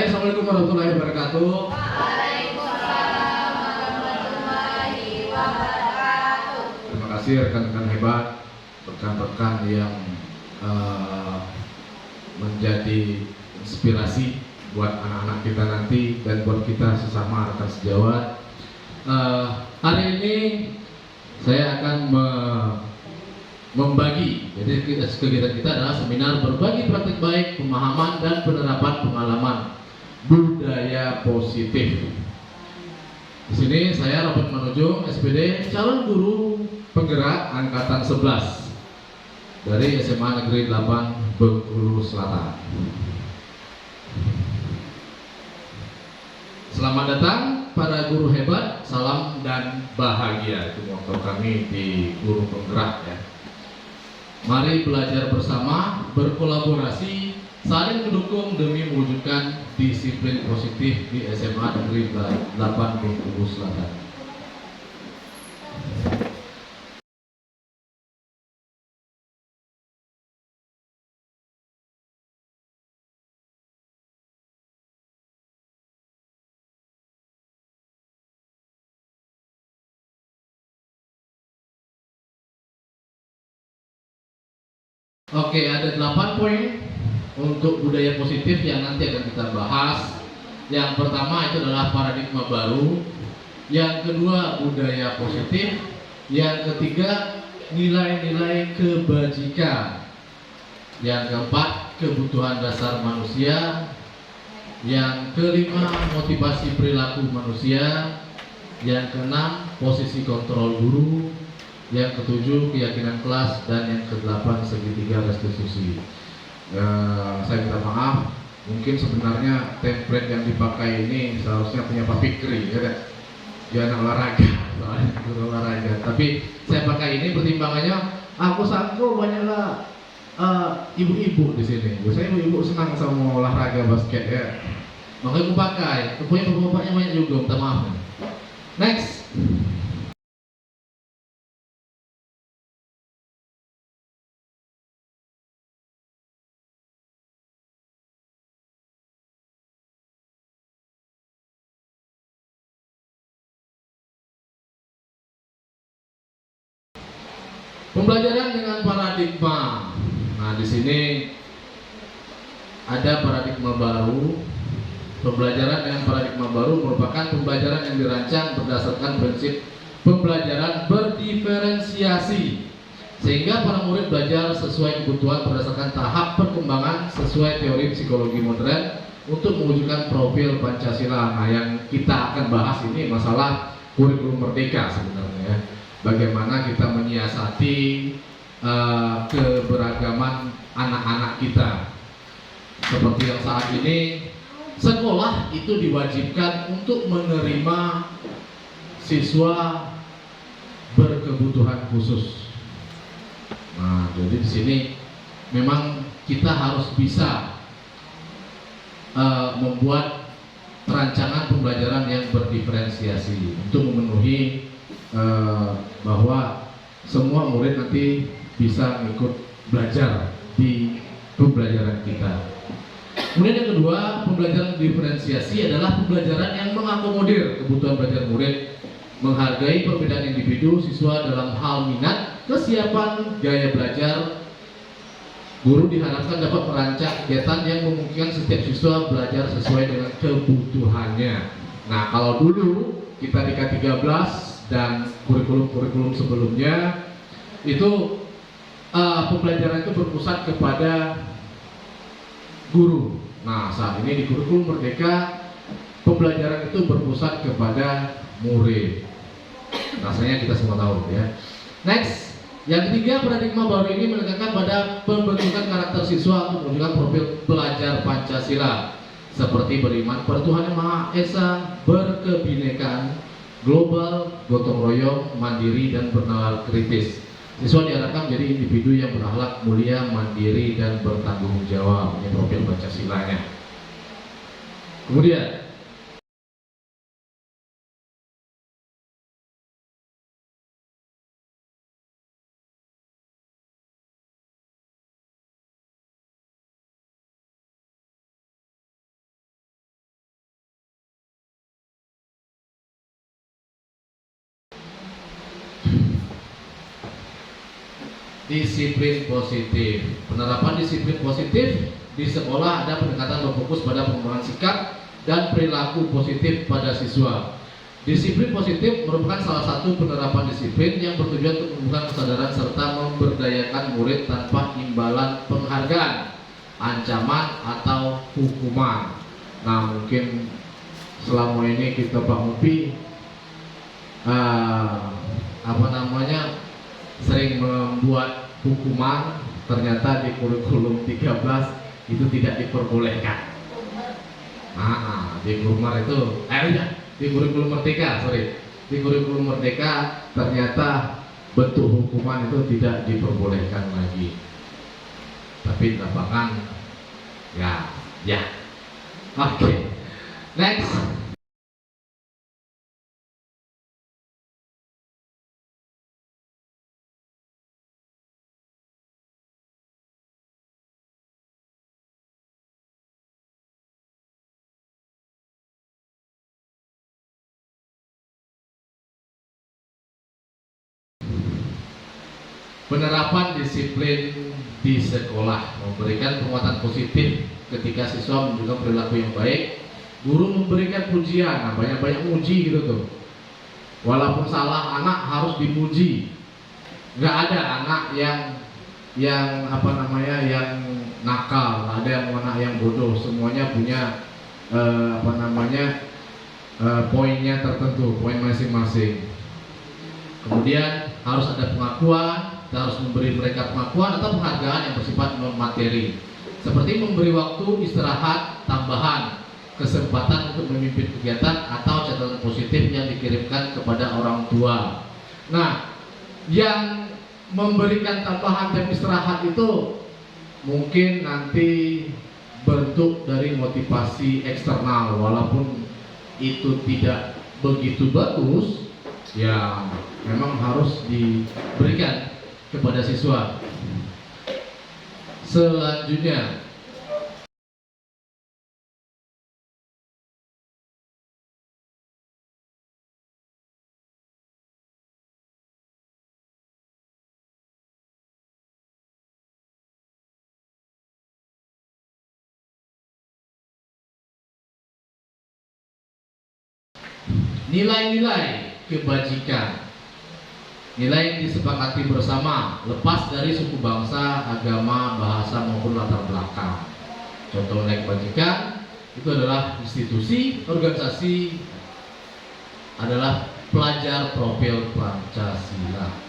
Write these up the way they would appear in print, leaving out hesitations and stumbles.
Baik, assalamualaikum warahmatullahi wabarakatuh. Waalaikumsalam warahmatullahi wabarakatuh. Terima kasih rekan-rekan hebat, rekan-rekan yang menjadi inspirasi buat anak-anak kita nanti dan buat kita sesama rekan sejawat. Hari ini saya akan membagi, jadi kegiatan kita adalah seminar berbagi praktik baik, pemahaman dan penerapan pengalaman budaya positif. Di sini saya Robert Manujung, SPD, calon guru penggerak angkatan 11 dari SMA Negeri 8 Bengkulu Selatan. Selamat datang para guru hebat, salam dan bahagia. Itu motto kami di Guru Penggerak ya. Mari belajar bersama, berkolaborasi, saling mendukung demi mewujudkan disiplin positif di SMA Negeri 8 Bengkulu Selatan. Oke, ada 8 poin untuk budaya positif yang nanti akan kita bahas. Yang pertama itu adalah paradigma baru. Yang kedua, budaya positif. Yang ketiga, nilai-nilai kebajikan. Yang keempat, kebutuhan dasar manusia. Yang kelima, motivasi perilaku manusia. Yang keenam, posisi kontrol guru. Yang ketujuh, keyakinan kelas. Dan yang kedelapan, segitiga restitusi. Saya minta maaf, mungkin sebenarnya template yang dipakai ini seharusnya punya Pak Fikri ya, dia anak olahraga, guru olahraga. Tapi saya pakai ini pertimbangannya, aku sanggup banyaklah ibu-ibu di sini. Biasanya ibu-ibu senang sama olahraga basket ya, makanya aku pakai. Rupanya bapak-bapaknya banyak juga, minta maaf. Next. Pembelajaran dengan paradigma. Nah, di sini ada paradigma baru. Pembelajaran dengan paradigma baru merupakan pembelajaran yang dirancang berdasarkan prinsip pembelajaran berdiferensiasi, sehingga para murid belajar sesuai kebutuhan berdasarkan tahap perkembangan sesuai teori psikologi modern untuk mewujudkan profil Pancasila. Nah, yang kita akan bahas ini masalah kurikulum merdeka sebenarnya. Bagaimana kita menyiasati keberagaman anak-anak kita. Seperti yang saat ini sekolah itu diwajibkan untuk menerima siswa berkebutuhan khusus. Nah, jadi di sini memang kita harus bisa membuat rancangan pembelajaran yang berdiferensiasi untuk memenuhi bahwa semua murid nanti bisa ikut belajar di pembelajaran kita. Kemudian yang kedua, pembelajaran diferensiasi adalah pembelajaran yang mengakomodir kebutuhan belajar murid, menghargai perbedaan individu siswa dalam hal minat, kesiapan, gaya belajar. Guru diharapkan dapat merancang kegiatan yang memungkinkan setiap siswa belajar sesuai dengan kebutuhannya. Nah, kalau dulu kita di K13 dan kurikulum-kurikulum sebelumnya itu pembelajaran itu berpusat kepada guru. Nah, saat ini di kurikulum merdeka pembelajaran itu berpusat kepada murid. Rasanya kita semua tahu ya. Next, yang ketiga, paradigma baru ini menekankan pada pembentukan karakter siswa untuk menunjukkan profil pelajar Pancasila seperti beriman pada Tuhan Yang Maha Esa, berkebinekaan, global, gotong royong, mandiri dan bernalar kritis. Siswa diharapkan menjadi individu yang berakhlak mulia, mandiri dan bertanggung jawab. Ini profil Pancasilanya. Kemudian disiplin positif. Penerapan disiplin positif di sekolah ada pendekatan berfokus pada pengembangan sikap dan perilaku positif pada siswa. Disiplin positif merupakan salah satu penerapan disiplin yang bertujuan untuk menumbuhkan kesadaran serta memberdayakan murid tanpa imbalan penghargaan, ancaman atau hukuman. Nah, mungkin selama ini kita Pak Mupi sering membuat hukuman, ternyata di kurikulum 13 itu tidak diperbolehkan. Di kurikulum Merdeka, di kurikulum Merdeka ternyata bentuk hukuman itu tidak diperbolehkan lagi. Tapi di lapangan ya. Oke. Next. Penerapan disiplin di sekolah memberikan penguatan positif ketika siswa menunjukkan perilaku yang baik. Guru memberikan pujian, banyak-banyak muji gitu tuh. Walaupun salah, anak harus dipuji. Nggak ada anak yang nakal, ada yang anak yang bodoh. Semuanya punya poinnya tertentu, poin masing-masing. Kemudian harus ada pengakuan, kita harus memberi mereka pengakuan atau penghargaan yang bersifat non materi, seperti memberi waktu istirahat tambahan, kesempatan untuk memimpin kegiatan atau catatan positif yang dikirimkan kepada orang tua. Nah, yang memberikan tambahan jam istirahat itu mungkin nanti bentuk dari motivasi eksternal, walaupun itu tidak begitu bagus, ya memang harus diberikan kepada siswa. Selanjutnya, nilai-nilai kebajikan, nilai yang disepakati bersama, lepas dari suku bangsa, agama, bahasa maupun latar belakang. Contoh nilai kebajikan itu adalah institusi, organisasi, adalah pelajar profil Pancasila.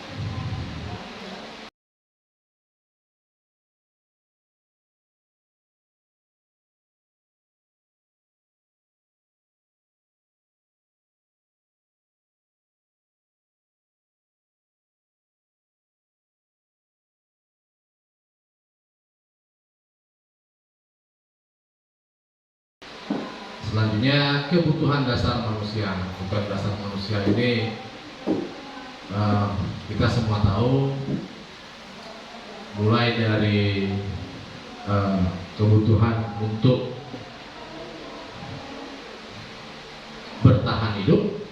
Selanjutnya, kebutuhan dasar manusia. Kebutuhan dasar manusia ini kita semua tahu, mulai dari kebutuhan untuk bertahan hidup,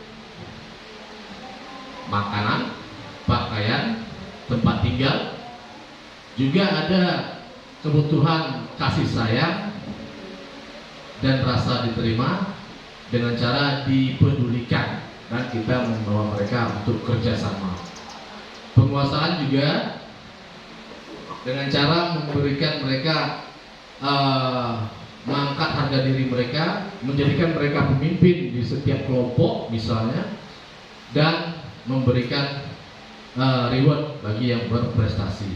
makanan, pakaian, tempat tinggal, juga ada kebutuhan kasih sayang dan rasa diterima dengan cara dipedulikan, dan kita membawa mereka untuk kerjasama. Penguasaan juga dengan cara memberikan mereka mengangkat harga diri mereka, menjadikan mereka pemimpin di setiap kelompok misalnya, dan memberikan reward bagi yang berprestasi.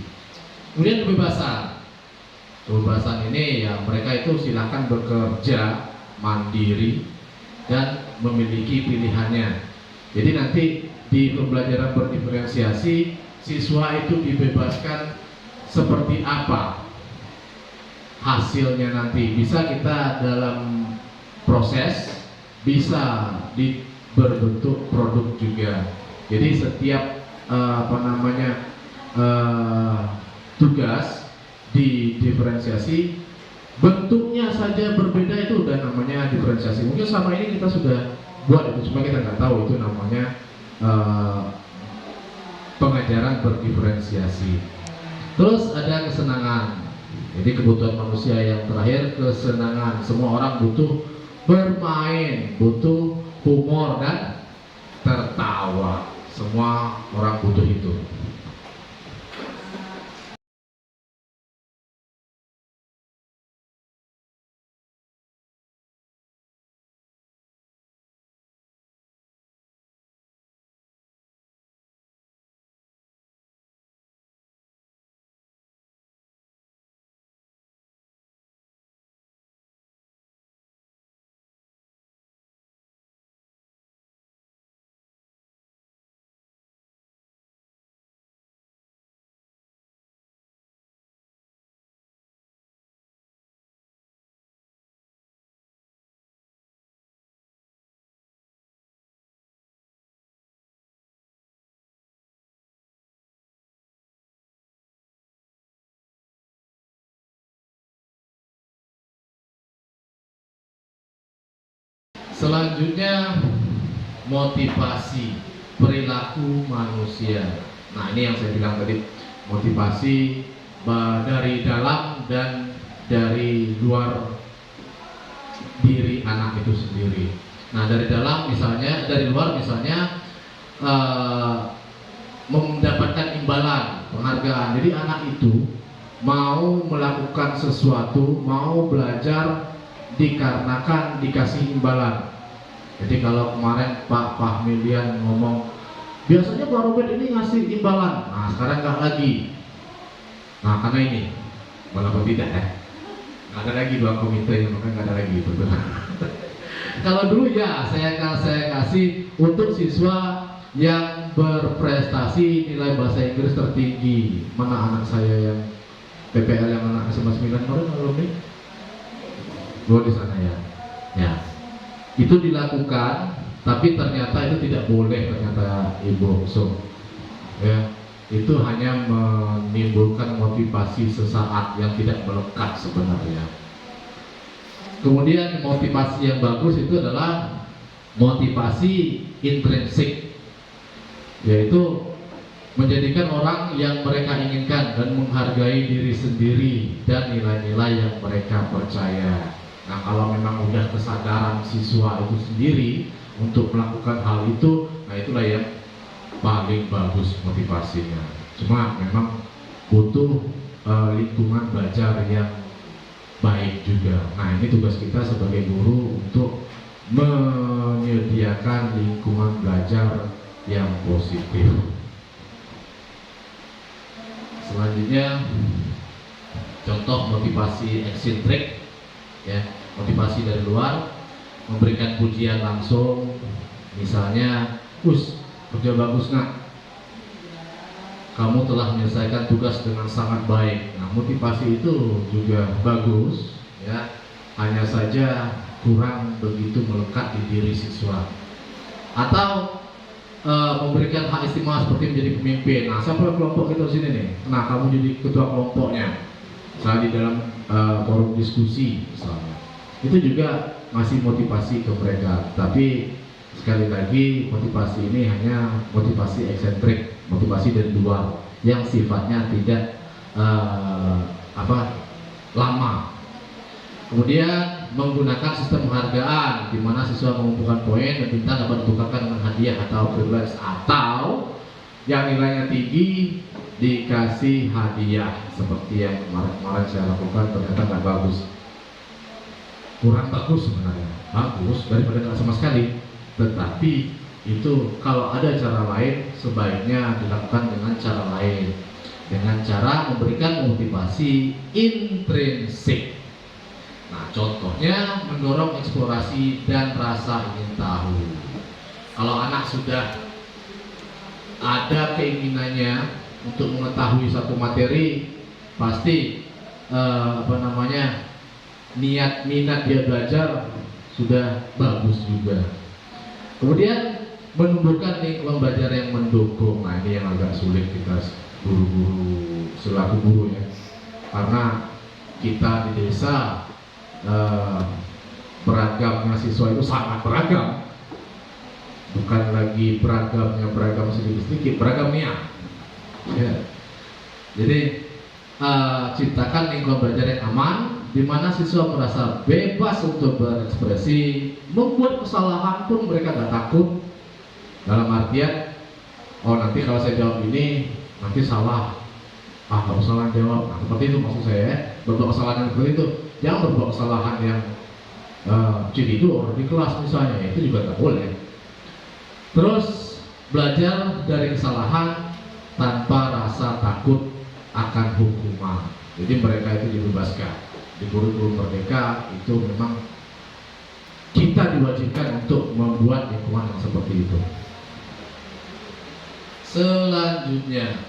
Kemudian kebebasan ini ya mereka itu silakan bekerja mandiri dan memiliki pilihannya. Jadi nanti di pembelajaran berdiferensiasi, siswa itu dibebaskan seperti apa hasilnya nanti. Bisa kita dalam proses, bisa berbentuk produk juga. Jadi setiap tugas di diferensiasi bentuknya saja berbeda, itu udah namanya diferensiasi. Mungkin selama ini kita sudah buat itu, cuma kita nggak tahu itu namanya pengajaran berdiferensiasi. Terus ada kesenangan. Jadi kebutuhan manusia yang terakhir kesenangan. Semua orang butuh bermain, butuh humor dan tertawa. Semua orang butuh itu. Selanjutnya motivasi perilaku manusia. Nah, ini yang saya bilang tadi, motivasi dari dalam dan dari luar diri anak itu sendiri. Nah, dari dalam misalnya, dari luar misalnya mendapatkan imbalan, penghargaan. Jadi anak itu mau melakukan sesuatu, mau belajar dikarenakan dikasih imbalan. Jadi kalau kemarin Pak Fahmilian ngomong, biasanya Pak Robert ini ngasih imbalan, nah sekarang nggak lagi. Nah karena ini, walaupun tidak ya, nggak ada lagi 2 komite, makanya nggak ada lagi itu. Kalau dulu ya saya kasih untuk siswa yang berprestasi nilai bahasa Inggris tertinggi. Mana anak saya yang PPL yang anak SMA 9 kemarin alumni? Dua di sana ya. Ya. Itu dilakukan, tapi ternyata itu tidak boleh, ternyata Ibu So. Ya. Itu hanya menimbulkan motivasi sesaat yang tidak melekat sebenarnya. Kemudian motivasi yang bagus itu adalah motivasi intrinsik, yaitu menjadikan orang yang mereka inginkan dan menghargai diri sendiri dan nilai-nilai yang mereka percaya. Nah, kalau memang udah kesadaran siswa itu sendiri untuk melakukan hal itu, nah itulah yang paling bagus motivasinya. Cuma memang butuh lingkungan belajar yang baik juga. Nah, ini tugas kita sebagai guru untuk menyediakan lingkungan belajar yang positif. Selanjutnya contoh motivasi eksintrik, ya, motivasi dari luar, memberikan pujian langsung, misalnya, kerja bagus nak, kamu telah menyelesaikan tugas dengan sangat baik. Nah, motivasi itu juga bagus, ya, hanya saja kurang begitu melekat di diri siswa. Atau memberikan hak istimewa seperti menjadi pemimpin. Nah, siapa kelompok kita di sini nih? Nah, kamu jadi ketua kelompoknya. Misalnya di dalam forum diskusi misalnya. Itu juga masih motivasi ke mereka. Tapi sekali lagi motivasi ini hanya motivasi eksentrik, motivasi dari luar yang sifatnya tidak lama. Kemudian menggunakan sistem penghargaan di mana siswa mengumpulkan poin dan bintang dapat ditukarkan dengan hadiah atau privilege, atau yang nilainya tinggi dikasih hadiah seperti yang kemarin saya lakukan. Ternyata nggak bagus, kurang bagus sebenarnya, bagus daripada nggak sama sekali. Tetapi itu kalau ada cara lain sebaiknya dilakukan dengan cara lain, dengan cara memberikan motivasi intrinsik. Nah, contohnya mendorong eksplorasi dan rasa ingin tahu. Kalau anak sudah ada keinginannya untuk mengetahui satu materi, pasti minat dia belajar sudah bagus juga. Kemudian menumbuhkan lingkungan belajar yang mendukung. Nah, ini yang agak sulit kita guru-guru selaku guru ya, karena kita di desa beragamnya siswa itu sangat beragam, bukan lagi beragam sedikit-sedikit, beragamnya ya. Jadi ciptakan lingkungan belajar yang aman, di mana siswa merasa bebas untuk berekspresi, membuat kesalahan pun mereka gak takut. Dalam artian, oh nanti kalau saya jawab ini nanti salah, gak usah jawab. Nah, seperti itu maksud saya ya. Berbuat kesalahan yang seperti itu, jangan berbuat kesalahan yang cedidor di kelas misalnya, itu juga gak boleh. Terus belajar dari kesalahan tanpa rasa takut akan hukuman. Jadi mereka itu dibebaskan. Di kurikulum Merdeka itu memang kita diwajibkan untuk membuat lingkungan yang seperti itu. Selanjutnya,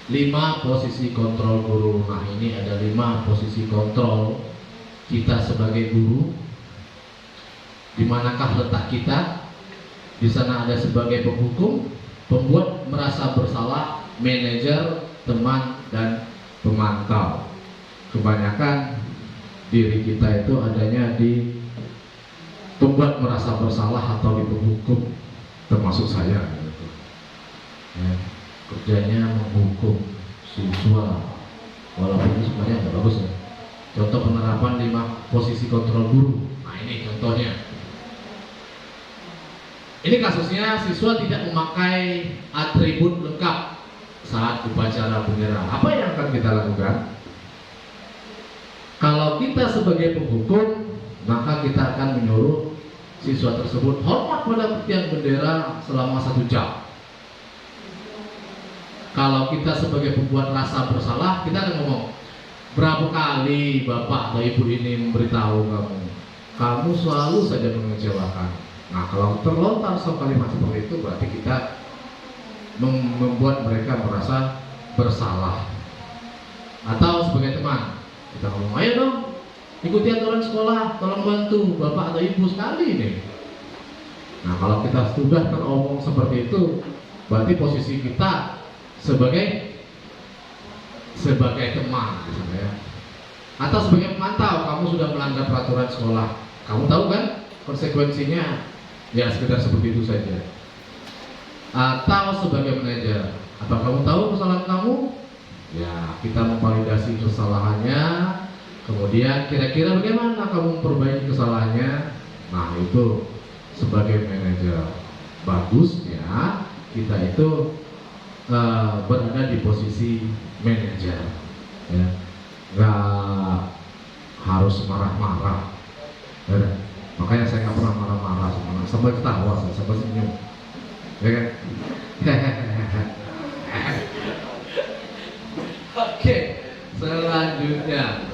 lima posisi kontrol guru. Nah, ini ada 5 posisi kontrol kita sebagai guru. Di manakah letak kita? Di sana ada sebagai penghukum, pembuat merasa bersalah, manajer, teman, dan pemantau. Kebanyakan diri kita itu adanya di pembuat merasa bersalah atau di penghukum, termasuk saya. Ya, kerjanya menghukum siswa, walaupun ini sebenarnya nggak bagus ya. Contoh penerapan 5 posisi kontrol guru. Nah, ini contohnya. Ini kasusnya siswa tidak memakai atribut lengkap saat upacara bendera. Apa yang akan kita lakukan? Kalau kita sebagai penghukum, maka kita akan menyuruh siswa tersebut hormat pada tiang bendera selama 1 jam. Kalau kita sebagai pembuat rasa bersalah, kita akan ngomong, berapa kali bapak atau ibu ini memberitahu kamu selalu saja mengecewakan. Nah, kalau terlontar kalimat seperti itu, berarti kita membuat mereka merasa bersalah. Atau sebagai teman, kita ngomong, ayo dong, ikuti aturan sekolah, tolong bantu bapak atau ibu sekali ini. Nah, kalau kita sudah teromong seperti itu, berarti posisi kita sebagai teman misalnya, ya. Atau sebagai pemantau, kamu sudah melanggar peraturan sekolah, kamu tahu kan konsekuensinya, ya sekedar seperti itu saja. Atau sebagai manajer, apa kamu tahu kesalahan kamu? Ya, kita memvalidasi kesalahannya, kemudian kira-kira bagaimana kamu memperbaiki kesalahannya. Nah, itu sebagai manajer. Bagusnya kita itu berada di posisi manajer, ya, nggak harus marah-marah, ya. Makanya saya nggak pernah marah-marah, sampai ketawa, sampai senyum, ya kan? Oke, selanjutnya.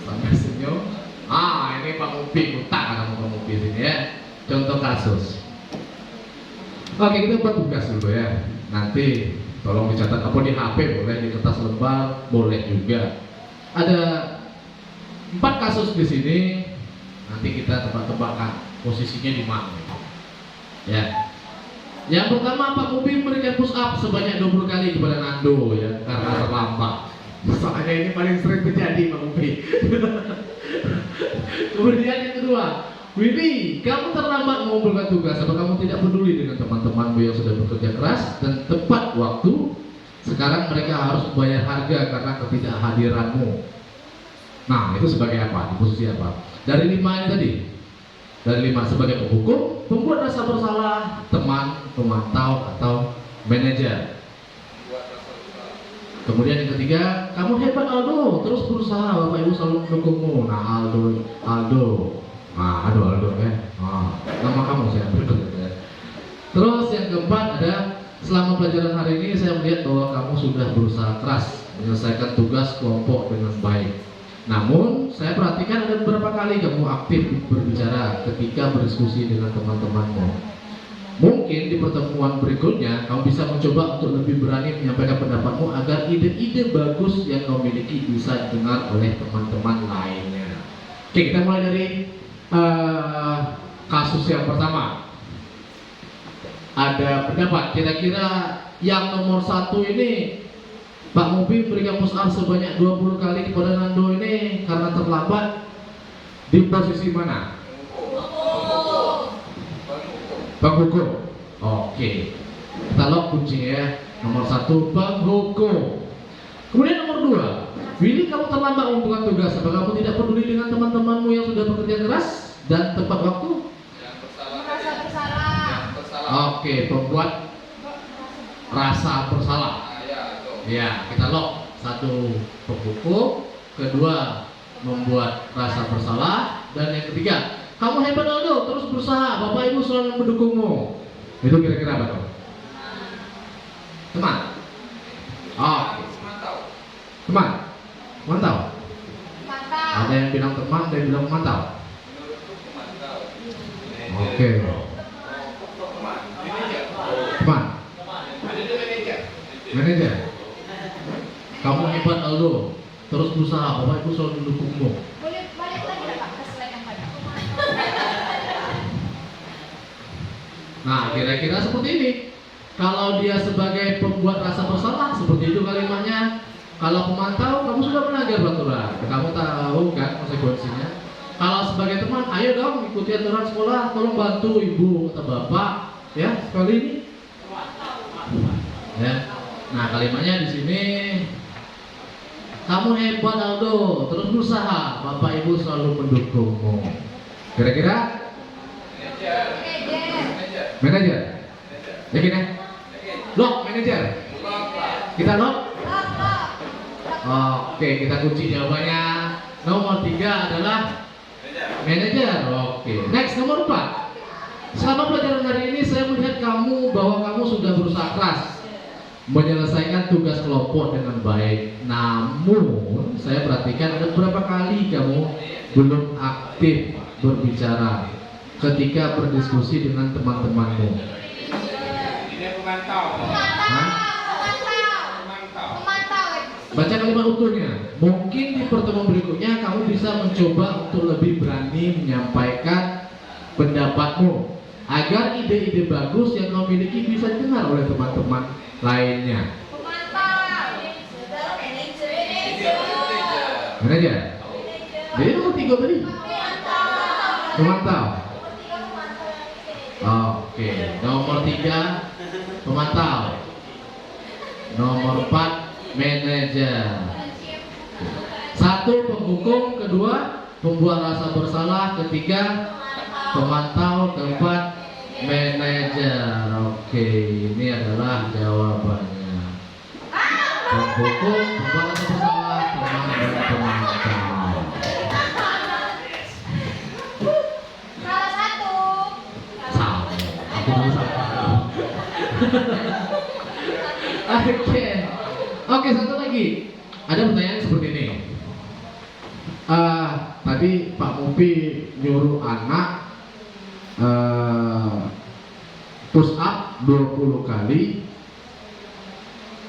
Sampai senyum. Ini Pak Mupi, utang kata Pak Mupi sini ya. Contoh kasus. Oke, kita buat tugas dulu ya. Nanti tolong dicatat, apa di HP boleh, di kertas lembar boleh juga. Ada 4 kasus di sini. Nanti kita tebak-tebakan posisinya di mana. Ya. Yang pertama, Pak Mupi memberikan push up sebanyak 20 kali kepada Nando ya, karena terlambat. Soalnya ini paling sering terjadi, Pak Mupi. Kemudian yang kedua, Willy, kamu terlambat mengumpulkan tugas. Apa kamu tidak peduli dengan teman-temanmu yang sudah bekerja keras dan tepat waktu? Sekarang mereka harus membayar harga karena ketidakhadiranmu. Nah, itu sebagai apa? Di posisi apa? Dari 5 ini tadi. Dari 5 sebagai penghukum, pembuat rasa bersalah, teman, pemantau atau manajer. Kemudian yang ketiga, kamu hebat Aldo, terus berusaha, Bapak Ibu selalu mendukungmu. Nah, Aldo. Nah, Aldo ya. Nah, nama kamu saya berikut ya. Terus yang keempat ada, selama pelajaran hari ini saya melihat bahwa kamu sudah berusaha keras menyelesaikan tugas kelompok dengan baik. Namun, saya perhatikan ada beberapa kali kamu aktif berbicara ketika berdiskusi dengan teman-temanmu. Mungkin di pertemuan berikutnya kamu bisa mencoba untuk lebih berani menyampaikan pendapatmu agar ide-ide bagus yang kamu miliki bisa didengar oleh teman-teman lainnya. Oke, kita mulai dari kasus yang pertama. Ada pendapat kira-kira yang nomor 1 ini, Pak Mubi berikan push up sebanyak 20 kali kepada Nando ini karena terlambat, di posisi mana? Penghukum. Oke. Kita lock kuncinya ya. Nomor 1 penghukum. Kemudian nomor 2, Willy, kamu terlambat mengumpulkan tugas. Apa kamu tidak peduli dengan teman-temanmu yang sudah bekerja keras dan tepat waktu? Merasa bersalah. Oke, pembuat rasa bersalah. Ya, kita lock. 1 penghukum, kedua membuat rasa bersalah, dan yang ketiga, kamu hebat Aldo, terus berusaha, Bapak Ibu selalu mendukungmu. Itu kira-kira apa tuh? Teman? Oke. Teman? Mantau? Ada yang bilang teman, ada yang bilang mantau. Oke. Teman? Manajer? Kamu hebat Aldo, terus berusaha, Bapak Ibu selalu mendukungmu. Boleh balik lagi ya Pak ke slide yang tadi. Nah, kira-kira seperti ini. Kalau dia sebagai pembuat rasa bersalah, seperti itu kalimatnya. Kalau pemantau, kamu sudah melanggar peraturan. Kamu tahu kan konsekuensinya. Kalau sebagai teman, ayo dong ikuti aturan sekolah, tolong bantu ibu atau bapak, ya sekali ini. Ya. Nah, kalimatnya di sini. Kamu hebat Aldo, terus berusaha, Bapak Ibu selalu mendukungmu. Kira-kira? Manajer. Yakin ya? Lock manajer. Kita lock? Oke, kita kunci jawabannya. Nomor 3 adalah manajer. Oke. Next, nomor 4. Selama pelajaran hari ini saya melihat bahwa kamu sudah berusaha keras menyelesaikan tugas kelompok dengan baik. Namun, saya perhatikan ada beberapa kali kamu belum aktif berbicara ketika berdiskusi dengan teman-temanmu. Ini pemantau. Baca kalimat utuhnya. Mungkin di pertemuan berikutnya kamu bisa mencoba untuk lebih berani menyampaikan pendapatmu agar ide-ide bagus yang kamu miliki bisa didengar oleh teman-teman lainnya. Manajer. Jadi nomor 3 tadi. Pemantau. Oke, nomor 3 pemantau. Nomor 4 manajer. 1 penghukum, kedua pembuat rasa bersalah, ketiga pemantau, keempat manajer. Oke, ini adalah jawabannya. Penghukum, pembuat rasa bersalah, teman dan pemantau. Salah satu. Salah. Aku dulu salah. Oke, satu lagi. Ada pertanyaan seperti ini. Tadi Pak Mupi nyuruh anak push up 20 kali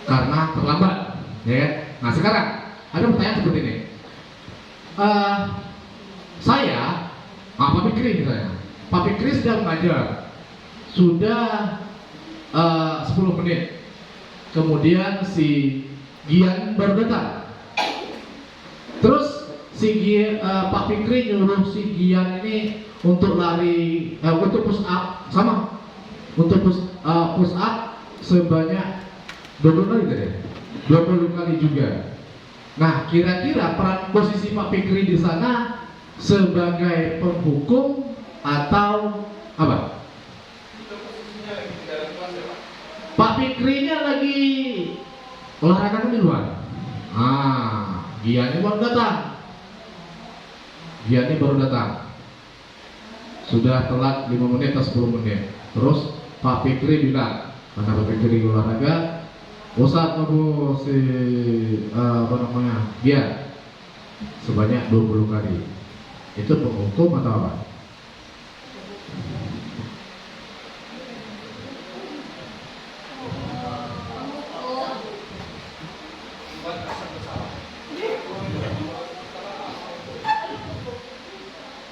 karena terlambat, ya kan? Nah, sekarang ada pertanyaan seperti ini. Pak Fikri misalnya. Pak Fikri sedang mengajar, sudah 10 menit. Kemudian si Gian baru datang. Terus Pak Fikri nyuruh si Gian ini untuk lari, untuk push up sama, untuk push up sebanyak 20 kali tadi, 20 kali juga. Nah, kira-kira peran posisi Pak Fikri di sana sebagai penghukum atau apa? Pak Fikrinya lagi olahraga di luar. Giannya baru datang. Sudah telat 5 menit atau 10 menit. Terus Pak Fikri bilang, karena Pak Fikri olahraga, Ustaz aku si Gian sebanyak 20 kali. Itu penghukum atau apa?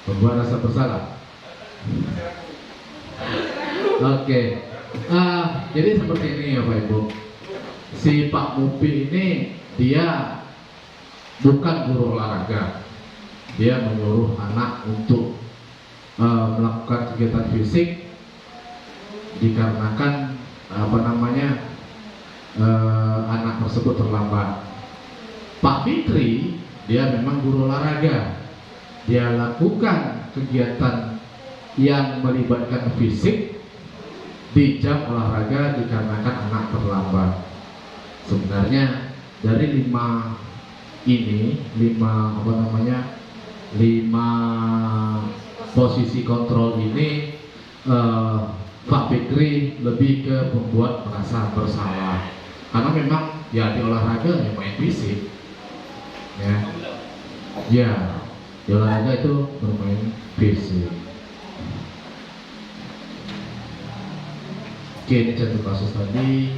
Membuat rasa bersalah. Oke. Jadi seperti ini ya Pak Ibu. Si Pak Mupi ini dia bukan guru olahraga. Dia menyuruh anak untuk melakukan kegiatan fisik dikarenakan anak tersebut terlambat. Pak Fikri dia memang guru olahraga. Dia lakukan kegiatan yang melibatkan fisik di jam olahraga dikarenakan anak terlambat. Sebenarnya dari 5 posisi kontrol ini, Pak Fikri lebih ke membuat merasa bersalah karena memang ya di olahraga ya main fisik ya di olahraga itu bermain fisik. Oke, ini contoh kasus tadi.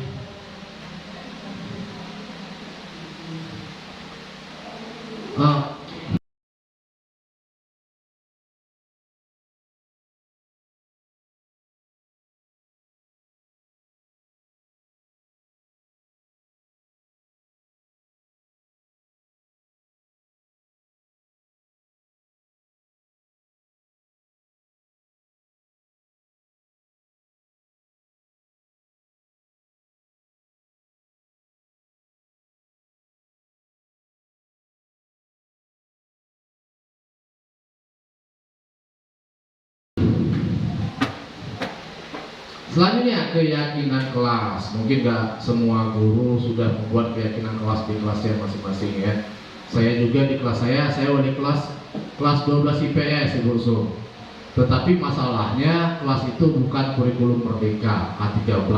Selanjutnya keyakinan kelas. Mungkin gak semua guru sudah membuat keyakinan kelas di kelasnya masing-masing ya. Saya juga di kelas saya wali kelas 12 IPS Ibu Usul. Tetapi masalahnya kelas itu bukan kurikulum merdeka K13.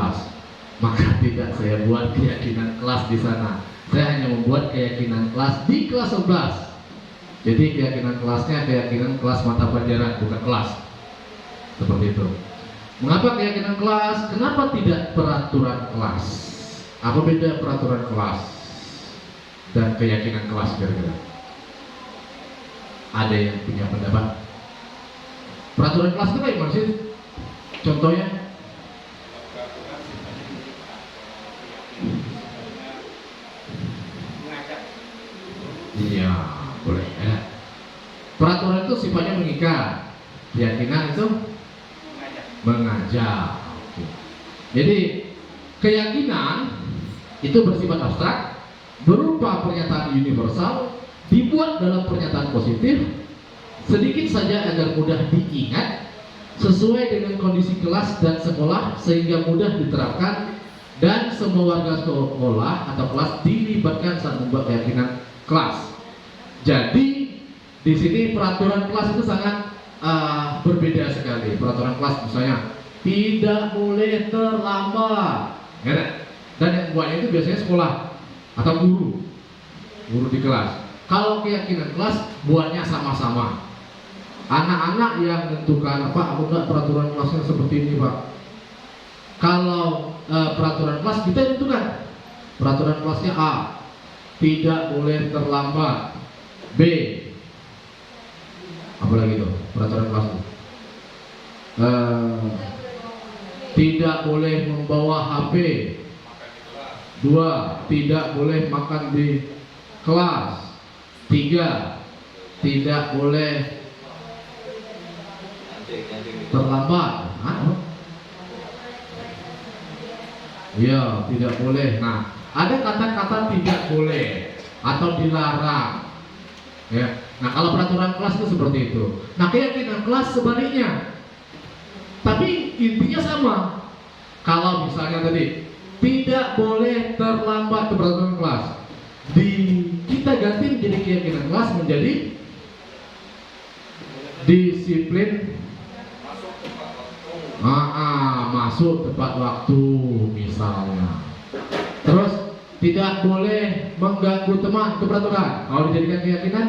Maka tidak saya buat keyakinan kelas di sana. Saya hanya membuat keyakinan kelas di kelas 11. Jadi keyakinan kelasnya keyakinan kelas mata pelajaran, bukan kelas. Seperti itu. Mengapa keyakinan kelas? Kenapa tidak peraturan kelas? Apa beda peraturan kelas dan keyakinan kelas kira-kira? Ada yang punya pendapat? Peraturan kelas itu kayak gimana sih? Contohnya? Iya, boleh ya. Peraturan itu sifatnya mengikat. Keyakinan itu mengajak. Jadi keyakinan itu bersifat abstrak, berupa pernyataan universal, dibuat dalam pernyataan positif, sedikit saja agar mudah diingat, sesuai dengan kondisi kelas dan sekolah sehingga mudah diterapkan, dan semua warga sekolah atau kelas dilibatkan saat membuat keyakinan kelas. Jadi di sini peraturan kelas itu sangat berbeda sekali. Peraturan kelas misalnya tidak boleh terlambat, ya, dan yang buatnya itu biasanya sekolah atau guru di kelas. Kalau keyakinan kelas buatnya sama-sama. Anak-anak yang menentukan aku enggak peraturan kelasnya seperti ini Pak. Kalau peraturan kelas kita tentukan peraturan kelasnya A, tidak boleh terlambat. B, apalagi itu peraturan kelas tidak boleh membawa HP. 2, tidak boleh makan di kelas. 3, tidak boleh terlambat. Ya, tidak boleh. Nah, ada kata-kata tidak boleh atau dilarang. Ya. Nah, kalau peraturan kelas itu seperti itu. Nah, keyakinan kelas sebaliknya. Tapi intinya sama. Kalau misalnya tadi tidak boleh terlambat ke peraturan kelas, kita ganti menjadi keyakinan kelas menjadi disiplin masuk tepat waktu misalnya. Terus tidak boleh mengganggu teman, itu peraturan. Kalau dijadikan keyakinan,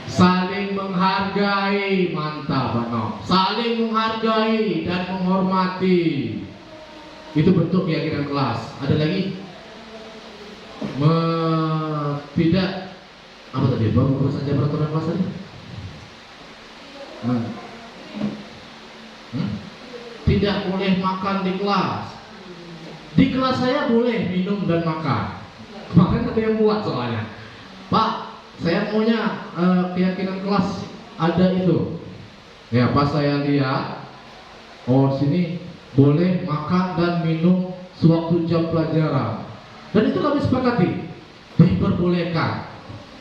saling menghargai, mantap Bano. Saling menghargai dan menghormati, itu bentuk keyakinan kelas. Ada lagi tidak apa tadi? Baru saja peraturan kelas tadi. Tidak boleh makan di kelas. Di kelas saya boleh minum dan makan. Kemarin ada yang buat soalnya, Pak, saya maunya keyakinan kelas ada itu. Ya, pas saya lihat, oh sini boleh makan dan minum sewaktu jam pelajaran. Dan itu kami sepakati, diperbolehkan.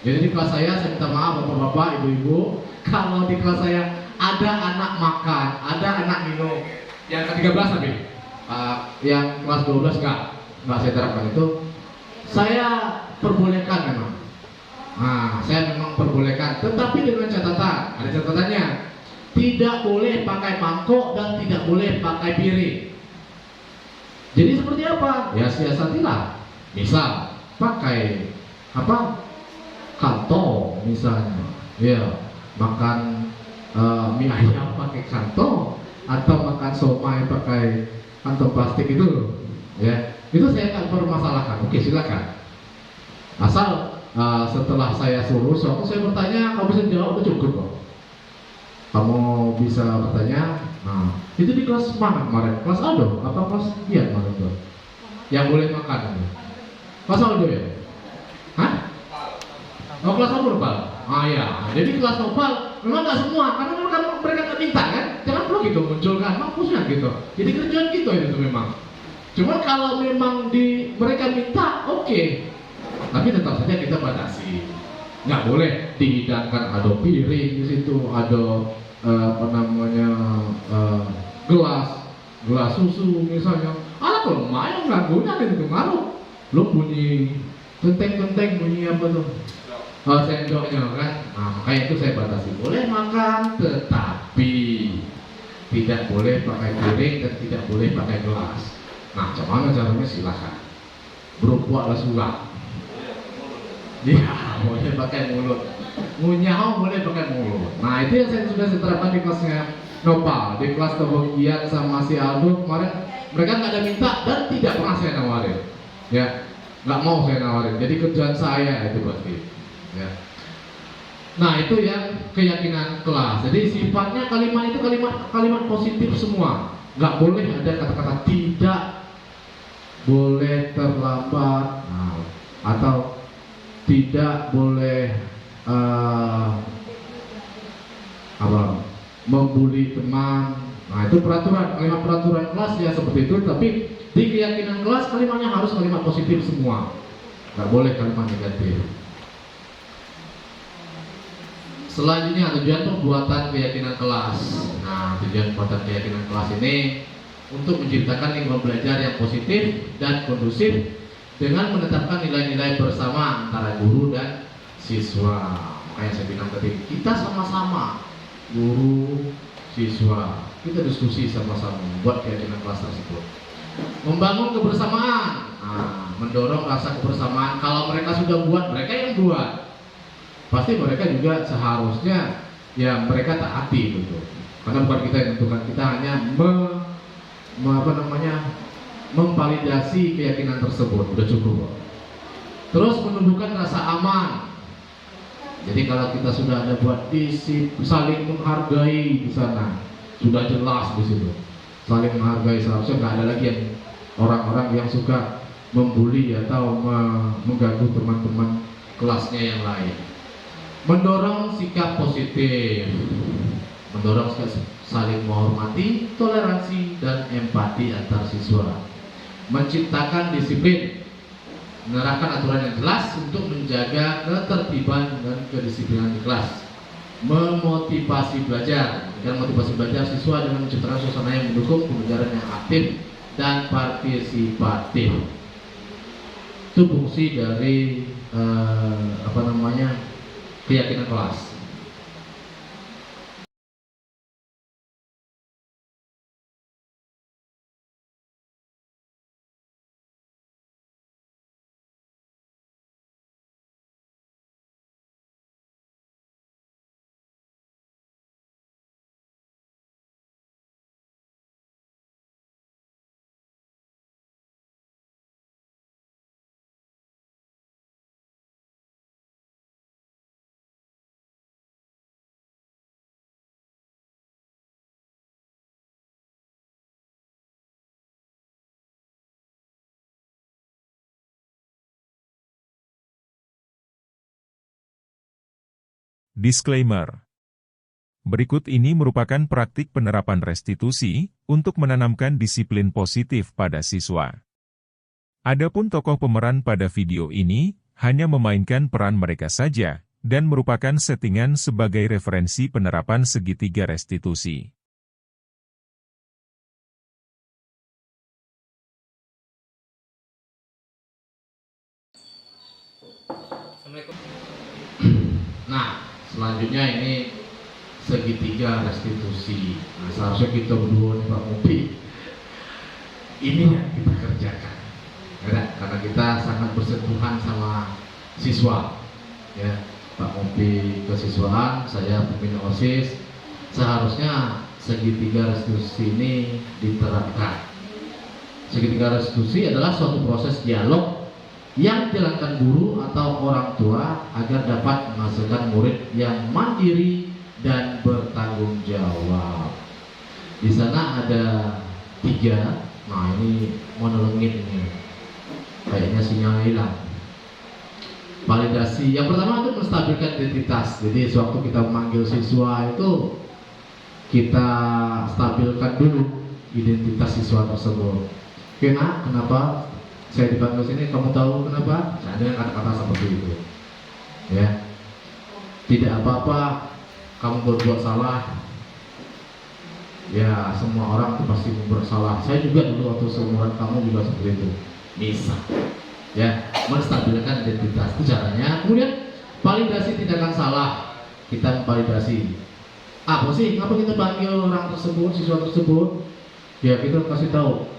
Jadi di kelas saya minta maaf bapak-bapak, ibu-ibu, kalau di kelas saya ada anak makan, ada anak minum. Yang ke-13 tapi yang kelas 12 enggak saya terapkan itu. Saya perbolehkan memang. Nah, saya memang perbolehkan, tetapi dengan catatan, ada catatannya. Tidak boleh pakai mangkok dan tidak boleh pakai piring. Jadi seperti apa? Ya siasatilah. Misal pakai apa? Kantong misalnya. Ya, makan mie ayam pakai kantong atau makan somai pakai kantong plastik itu, ya itu saya akan permasalahkan. Oke, silakan. Asal setelah saya suruh, suatu saya bertanya, kamu bisa jawab, itu cukup kok. Kamu bisa bertanya. Nah, itu di kelas mana kemarin? Kelas Aldo? Apa kelas iya kemarin tuh? Yang boleh makan itu? Kelas Aldo ya? Hah? Oh, kelas Nopal? Ya, jadi kelas Nopal memang nggak semua, karena mereka nggak minta kan? Jangan perlu gitu munculkan, mampusnya gitu. Jadi kerjaan gitu itu memang. Cuma kalau memang mereka minta, oke. Tapi tetap saja kita batasi. Nggak boleh dihidangkan ada piring di situ, ada gelas susu misalnya. Kalau main nggak guna itu ngaruh. Lo bunyi genteng bunyi apa tuh? Sendoknya kan. Nah, makanya itu saya batasi. Boleh makan, tetapi tidak boleh pakai piring dan tidak boleh pakai gelas. Nah, cuman caranya silakan. Berbuatlah sulap. Dia boleh pakai mulut, ngunyah boleh pakai mulut. Nah, itu yang saya sudah terapkan di kelasnya Nopal, di kelas Tobogian sama si Aldo kemarin. Mereka nggak ada minta dan tidak pernah saya nawarin, ya nggak mau saya nawarin. Jadi kerjaan saya itu berarti, ya. Nah, itu yang keyakinan kelas. Jadi sifatnya kalimat itu kalimat positif semua. Nggak boleh ada kata-kata tidak boleh terlambat, atau tidak boleh membuli teman. Nah, itu kalimat peraturan kelas ya seperti itu. Tapi di keyakinan kelas kalimatnya harus kalimat positif semua, nggak boleh kalimat negatif. Selanjutnya tujuan pembuatan keyakinan kelas. Nah, tujuan pembuatan keyakinan kelas ini untuk menciptakan lingkungan belajar yang positif dan kondusif dengan menetapkan nilai-nilai bersama antara guru dan siswa. Makanya saya bilang tadi, kita sama-sama, guru, siswa, kita diskusi sama-sama buat keyakinan kelas tersebut. Membangun kebersamaan, mendorong rasa kebersamaan. Kalau mereka sudah buat, mereka yang buat, pasti mereka juga seharusnya ya mereka taati gitu. Karena bukan kita yang tentukan, kita hanya memvalidasi keyakinan tersebut, udah cukup. Terus menumbuhkan rasa aman. Jadi kalau kita sudah ada buat saling menghargai di sana, sudah jelas di situ. Saling menghargai, seharusnya nggak ada lagi yang orang-orang yang suka membuli atau mengganggu teman-teman kelasnya yang lain. Mendorong sikap positif, mendorong sikap saling menghormati, toleransi, dan empati antar siswa. Menciptakan disiplin, menerapkan aturan yang jelas untuk menjaga ketertiban dan kedisiplinan di kelas. Memotivasi belajar, dan motivasi belajar siswa dengan menciptakan suasana yang mendukung pembelajaran yang aktif dan partisipatif. Itu fungsi dari keyakinan kelas. Disclaimer. Berikut ini merupakan praktik penerapan restitusi untuk menanamkan disiplin positif pada siswa. Adapun tokoh pemeran pada video ini hanya memainkan peran mereka saja dan merupakan settingan sebagai referensi penerapan segitiga restitusi. Nah, selanjutnya ini segitiga restitusi. Nah, seharusnya kita berdua nih Pak Mupi, ini yang kita kerjakan, ya, karena kita sangat bersentuhan sama siswa, ya. Pak Mupi kesiswaan, saya pembina OSIS. Seharusnya segitiga restitusi ini diterapkan. Segitiga restitusi adalah suatu proses dialog yang dilakukan guru atau orang tua agar dapat menghasilkan murid yang mandiri dan bertanggung jawab. Di sana ada 3. Nah, ini monologin ini. Kayaknya sinyal hilang. Validasi. Yang pertama itu menstabilkan identitas. Jadi sewaktu kita memanggil siswa itu kita stabilkan dulu identitas siswa tersebut. Kenapa saya dipanggil sini? Kamu tahu kenapa? Ada kata-kata seperti itu. Ya. Tidak apa-apa kamu berbuat salah. Ya, semua orang pasti bersalah. Saya juga dulu waktu seumuran kamu juga seperti itu. Misal, ya, menstabilkan identitas itu caranya. Kemudian validasi tindakan salah. Kita validasi. Apa sih? Kenapa kita panggil orang tersebut, siswa tersebut? Ya, kita kasih tahu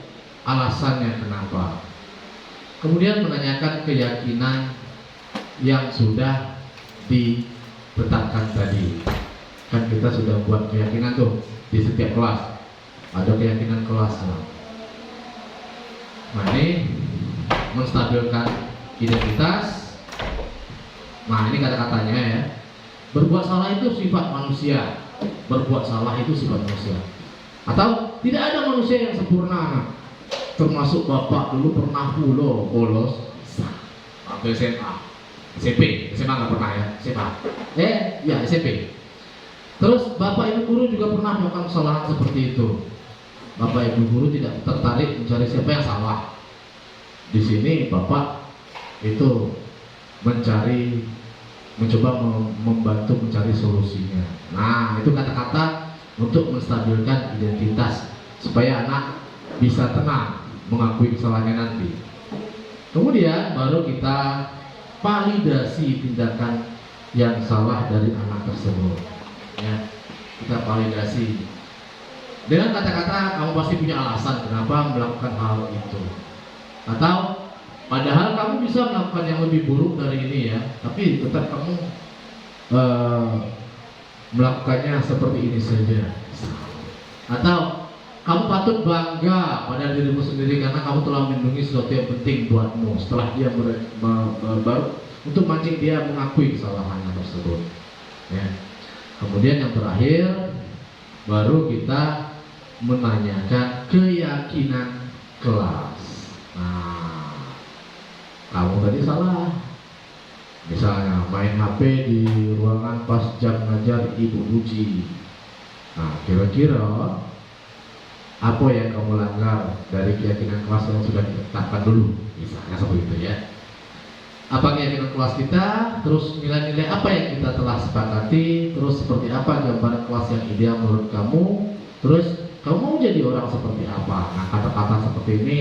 alasannya kenapa. Kemudian menanyakan keyakinan yang sudah ditetapkan tadi. Kan kita sudah buat keyakinan tuh di setiap kelas. Ada keyakinan kelasnya. Nah, ini menstabilkan identitas. Nah, ini kata-katanya ya. Berbuat salah itu sifat manusia. Berbuat salah itu sifat manusia. Atau tidak ada manusia yang sempurna. Termasuk bapak dulu pernah bolos sampai SMA, SMP nggak pernah ya, SMA, ya SMP. Terus bapak ibu guru juga pernah melakukan kesalahan seperti itu. Bapak ibu guru tidak tertarik mencari siapa yang salah. Di sini bapak itu mencoba membantu mencari solusinya. Nah, itu kata-kata untuk menstabilkan identitas supaya anak bisa tenang mengakui kesalahannya nanti. Kemudian baru kita validasi tindakan yang salah dari anak tersebut. Ya, kita validasi dengan kata-kata kamu pasti punya alasan kenapa melakukan hal itu. Atau padahal kamu bisa melakukan yang lebih buruk dari ini ya, tapi tetap kamu melakukannya seperti ini saja. Atau kamu patut bangga pada dirimu sendiri karena kamu telah melindungi sesuatu yang penting buatmu. Setelah dia baru untuk mancing dia mengakui kesalahannya tersebut. Ya. Kemudian yang terakhir baru kita menanyakan keyakinan kelas. Nah, kamu tadi salah. Misalnya main HP di ruangan pas jam ngajar Ibu Puji. Nah, kira-kira apa yang kamu langgar dari keyakinan kelas yang sudah ditetapkan dulu? Misalnya seperti itu ya. Apa keyakinan kelas kita, terus nilai-nilai apa yang kita telah sepakati, terus seperti apa gambaran kelas yang ideal menurut kamu, terus kamu mau jadi orang seperti apa? Nah, kata-kata seperti ini,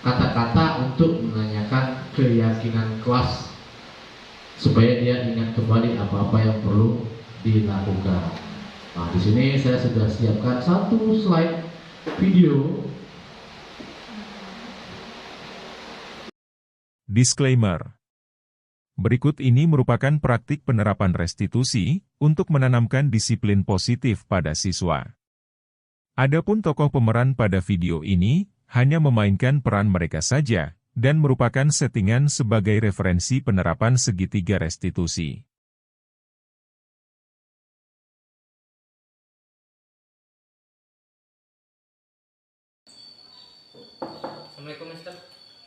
kata-kata untuk menanyakan keyakinan kelas supaya dia ingat kembali apa-apa yang perlu dilakukan. Nah, di sini saya sudah siapkan satu slide video. Disclaimer. Berikut ini merupakan praktik penerapan restitusi untuk menanamkan disiplin positif pada siswa. Adapun tokoh pemeran pada video ini hanya memainkan peran mereka saja dan merupakan settingan sebagai referensi penerapan segitiga restitusi. Assalamualaikum Mister.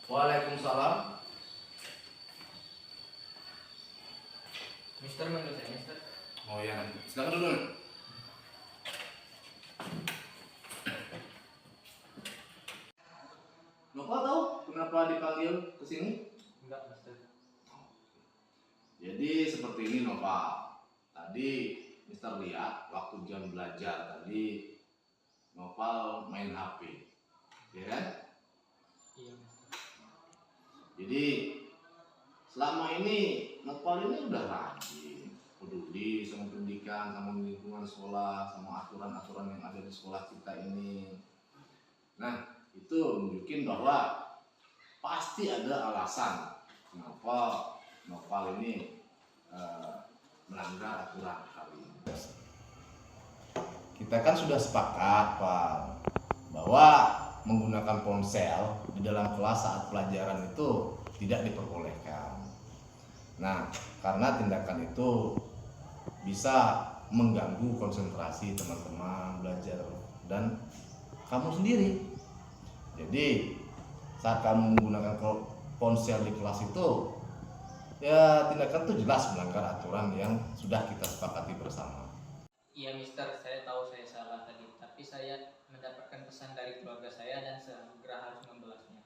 Waalaikumsalam. Mister manggil saya Mister. Oh ya, silakan dulu. Nova tahu kenapa dipanggil ke sini? Enggak Mister. Jadi seperti ini Nova. Tadi Mister lihat waktu jam belajar tadi Nopal main HP, ya kan? Iya Mister. Jadi selama ini Nopal ini udah rajin, peduli sama pendidikan, sama lingkungan sekolah, sama aturan-aturan yang ada di sekolah kita ini. Nah, itu nunjukin bahwa pasti ada alasan kenapa Nopal ini melanggar aturan kali ini. Kita kan sudah sepakat, Pak, bahwa menggunakan ponsel di dalam kelas saat pelajaran itu tidak diperbolehkan. Nah, karena tindakan itu bisa mengganggu konsentrasi teman-teman belajar dan kamu sendiri. Jadi, saat kamu menggunakan ponsel di kelas itu, ya tindakan itu jelas melanggar aturan yang sudah kita sepakati bersama. Iya Mister, saya tahu saya salah tadi, tapi saya mendapatkan pesan dari keluarga saya dan segera harus membalasnya.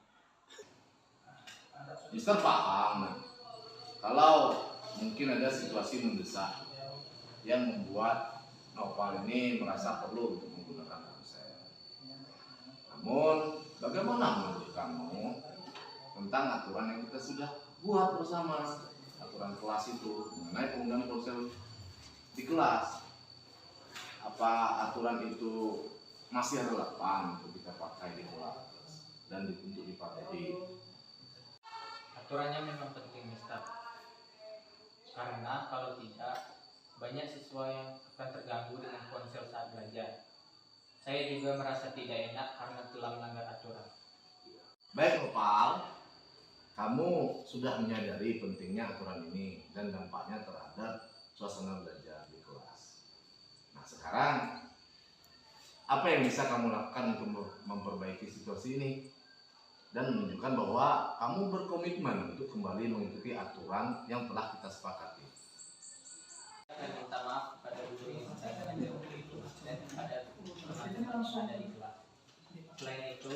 Mister paham kalau mungkin ada situasi mendesak yang membuat Nopal ini merasa perlu untuk menggunakan ponsel. Namun bagaimana menurut kamu tentang aturan yang kita sudah buat bersama, aturan kelas itu mengenai penggunaan ponsel di kelas? Apa aturan itu masih relevan untuk kita pakai di kelas dan untuk dipatuhi? Aturannya memang penting Mister, karena kalau tidak banyak siswa yang akan terganggu dengan ponsel saat belajar. Saya juga merasa tidak enak karena telah melanggar aturan. Baik Nopal, kamu sudah menyadari pentingnya aturan ini dan dampaknya terhadap suasana belajar di kelas. Nah sekarang, apa yang bisa kamu lakukan untuk memperbaiki situasi ini dan menunjukkan bahwa kamu berkomitmen untuk kembali mengikuti aturan yang telah kita sepakati? Saya minta maaf kepada guru yang saya ajar dan kepada teman-teman yang ada di kelas. Selain itu,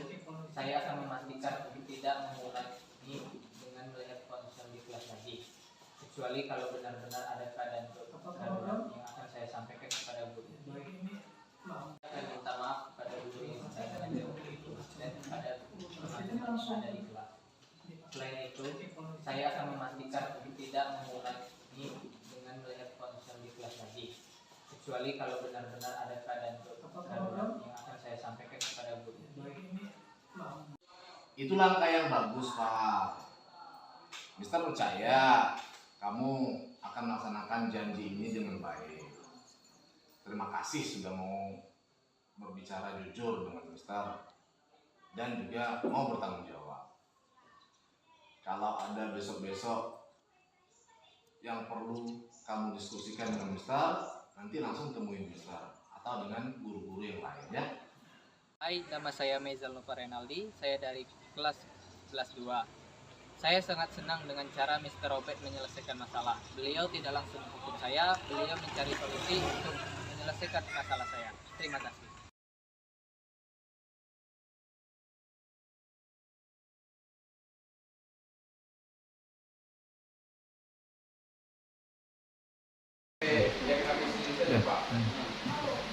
saya akan memastikan untuk tidak mengulangi dengan melihat ponsel di kelas lagi, kecuali kalau benar-benar ada keadaan darurat yang akan saya sampaikan kepada guru. Saya minta maaf kepada guru yang saya ajar dan kepada teman-teman yang ada di kelas. Selain itu, saya akan memastikan untuk tidak mengulangi dengan melihat ponsel di kelas lagi, kecuali kalau benar-benar ada keadaan darurat yang akan saya sampaikan kepada guru. Itu langkah yang bagus Pak. Mister percaya kamu akan melaksanakan janji ini dengan baik. Terima kasih sudah mau berbicara jujur dengan Mister dan juga mau bertanggung jawab. Kalau ada besok-besok yang perlu kamu diskusikan dengan Mister, nanti langsung temuin Mister atau dengan guru-guru yang lain ya. Hai, nama saya Mezal Nova Renaldi, saya dari kelas 2. Saya sangat senang dengan cara Mr. Robert menyelesaikan masalah. Beliau tidak langsung menghukum saya, beliau mencari solusi untuk menyelesaikan masalah saya. Terima kasih.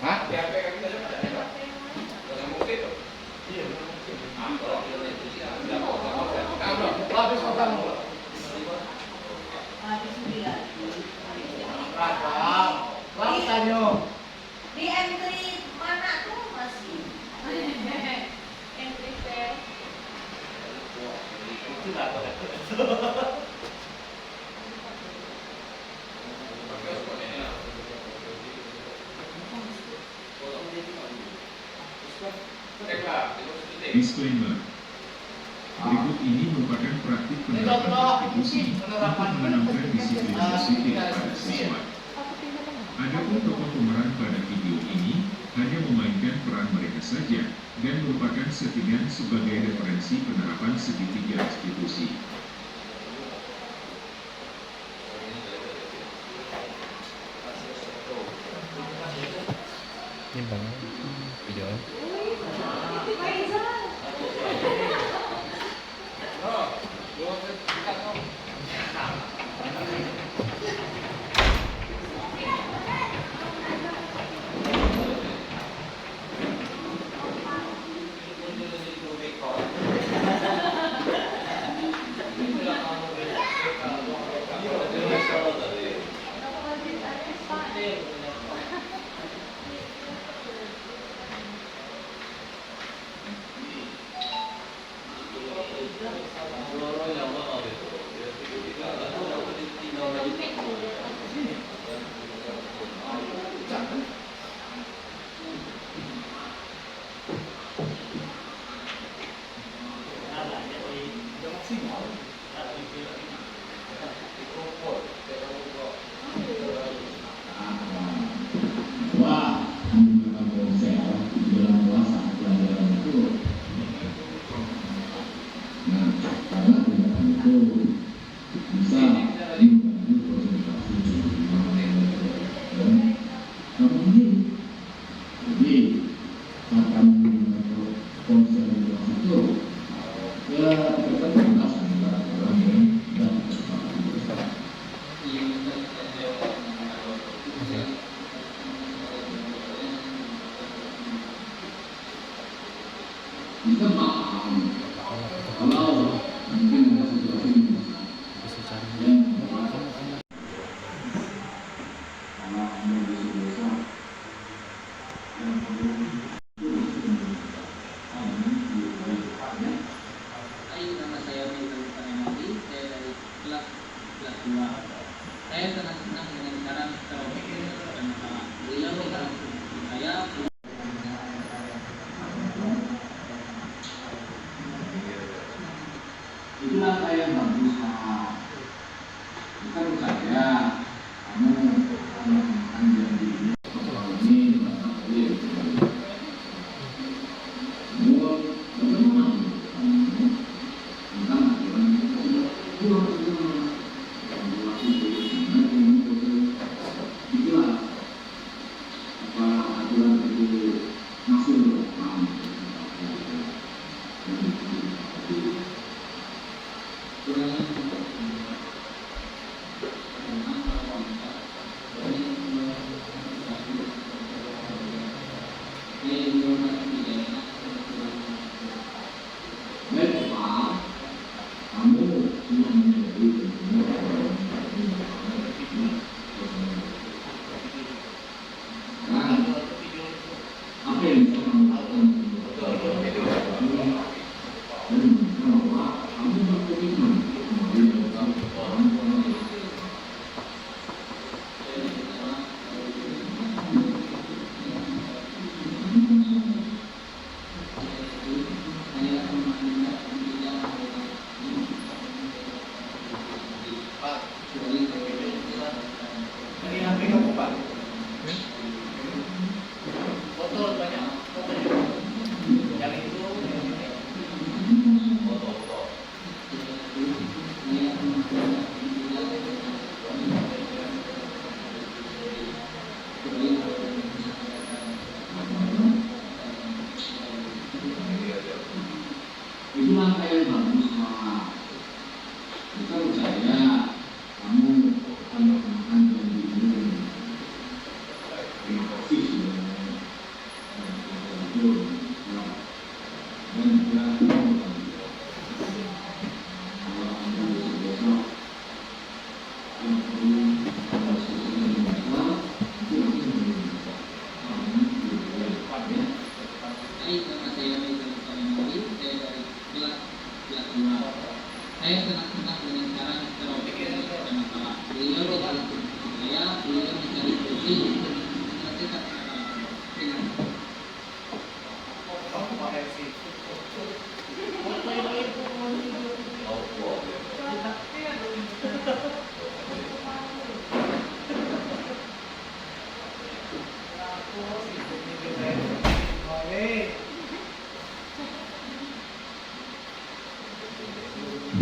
Hah? Di entry mana tuh masih? Entry fair. Disclaimer. Berikut ini merupakan praktik penerapan restitusi untuk menanamkan disiplin positif pada siswa. Adapun tokoh pemeran pada video ini hanya memainkan peran mereka saja dan merupakan settingan sebagai referensi penerapan segitiga restitusi. Saya sangat senang dengan cara Mr. Robert menyelesaikan masalah. Beliau tidak langsung menghukum saya. Itulah saya yang bagus, Pak. Bukan saya. Kamu yang janji ini. Itulah apa aturan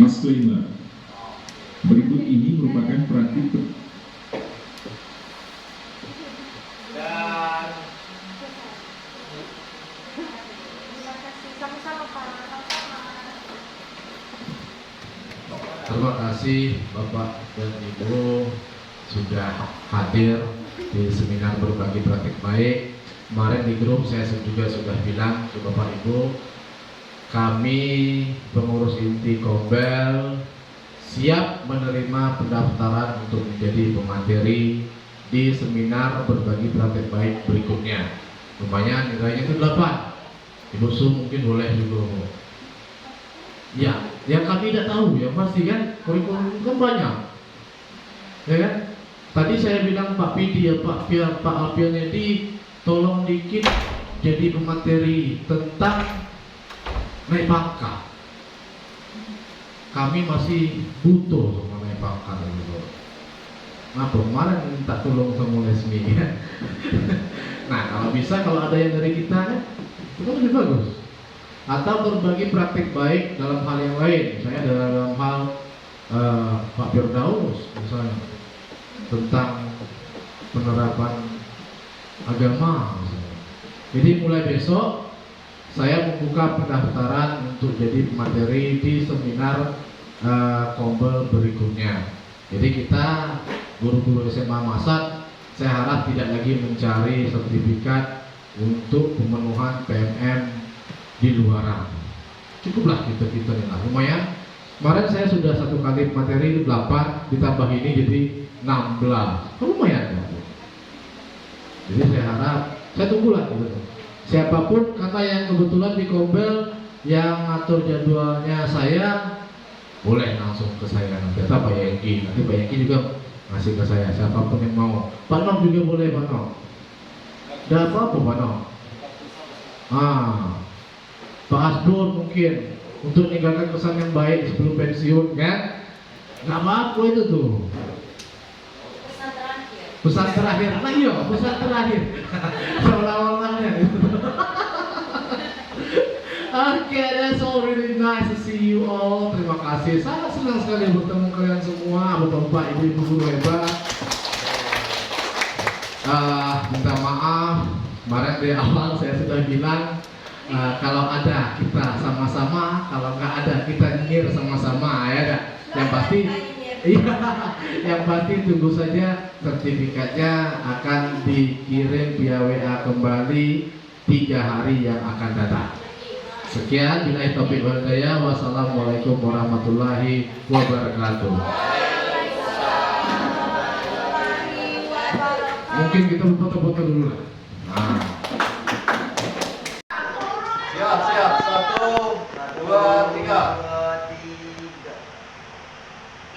Disclaimer. Berikut ini merupakan praktik Dan Terima kasih. Sama-sama Pak. Sama-sama. Terima kasih Bapak dan Ibu sudah hadir di seminar berbagi praktik baik. Kemarin di grup saya juga sudah bilang ke Bapak Ibu, kami pengurus inti Kombel siap menerima pendaftaran untuk menjadi pemateri di seminar berbagi praktik baik berikutnya. Lumayan nilainya itu 8. Ibu Su mungkin boleh juga. Ya, yang kami tidak tahu ya pasti kan kurikulum kan banyak, ya kan? Tadi saya bilang Pak Pidi ya Pak Alpianedi, tolong dikit jadi pemateri tentang naik pangkat. Kami masih butuh sama naik pangkat gitu. Nah kemarin minta tolong sama Lesmi ya. Nah kalau ada yang dari kita kan, itu kan lebih bagus. Atau berbagi praktik baik dalam hal yang lain, misalnya dalam hal Pak Firdaus misalnya tentang penerapan agama misalnya. Jadi mulai besok saya membuka pendaftaran untuk jadi pemateri di seminar Kombel berikutnya. Jadi kita guru-guru SMA Masat, saya harap tidak lagi mencari sertifikat untuk pemenuhan PMM di luaran. Cukuplah kita nih lah, lumayan. Kemarin saya sudah 1 kali materi 8, ditambah ini jadi 16. Lumayan ya. Jadi saya harap, saya tunggulah gitu. Siapapun karena yang kebetulan di Kombel yang ngatur jadwalnya saya, boleh langsung ke saya nanti. Atau Pak Yengki, nanti Pak Yengki juga ngasih ke saya. Siapapun yang mau. Pak Nom juga boleh Pak Nom. Ada apa-apa Pak Nom? Pak Asbun mungkin untuk meninggalkan kesan yang baik sebelum pensiun kan? Nggak apa-apa itu tuh. Pesan terakhir. Pesan terakhir, nah iya pesan terakhir. Seolah-olahnya gitu. Okay, that's all really nice to see you all. Terima kasih, sangat senang sekali bertemu kalian semua, bapak-bapak, ibu-ibu guru hebat. Minta maaf, kemarin di awal saya sudah bilang kalau ada kita sama-sama, kalau nggak ada kita nyir sama-sama ya kan? Yang pasti, iya, yang pasti tunggu saja sertifikatnya akan dikirim via WA kembali 3 hari yang akan datang. Sekian, billahi taufiq wal hidayah. Wassalamualaikum warahmatullahi wabarakatuh. Mungkin kita foto-foto dulu lah. Nah. Siap. 1, 2, 3.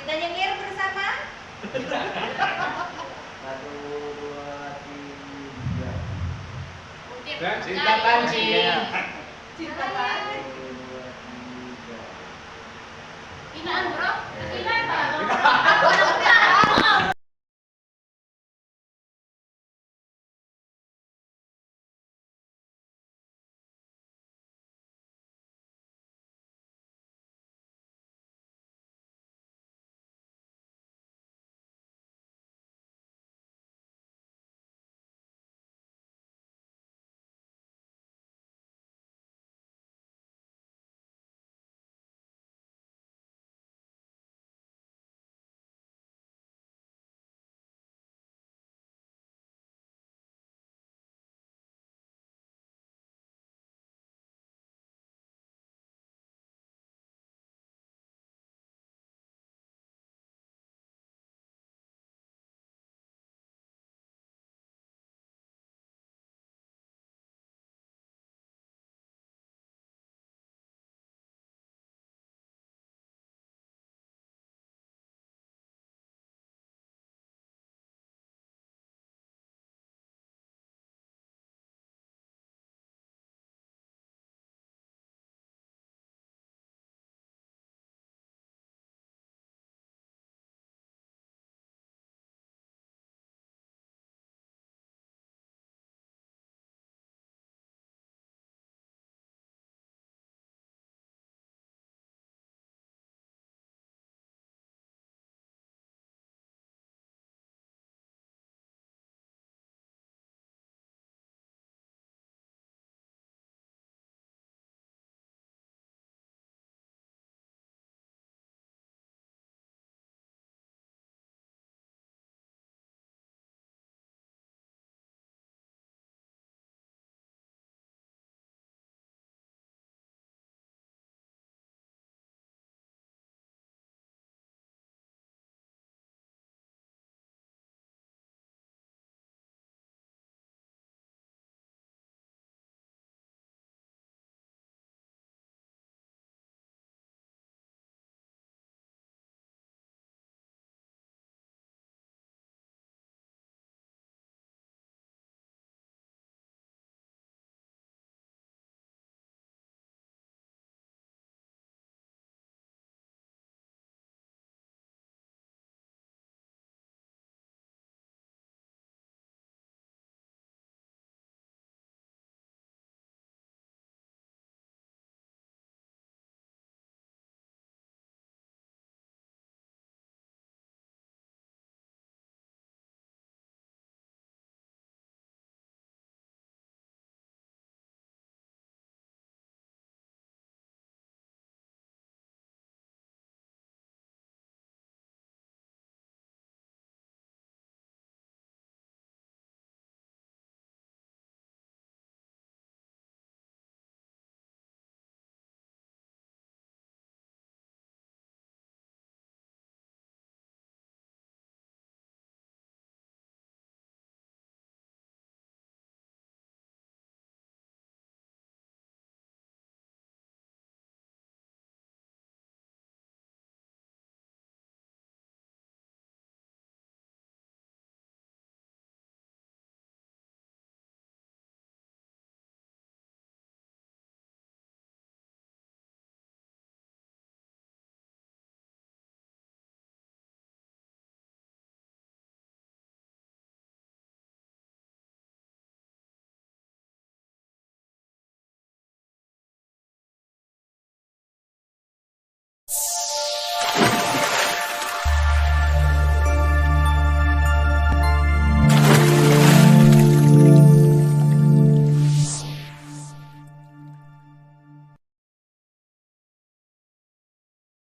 Kita nyengir bersama. 1, 2, 3. cinta Panji. Cinta Pak. Inaan bro, inaan Pak.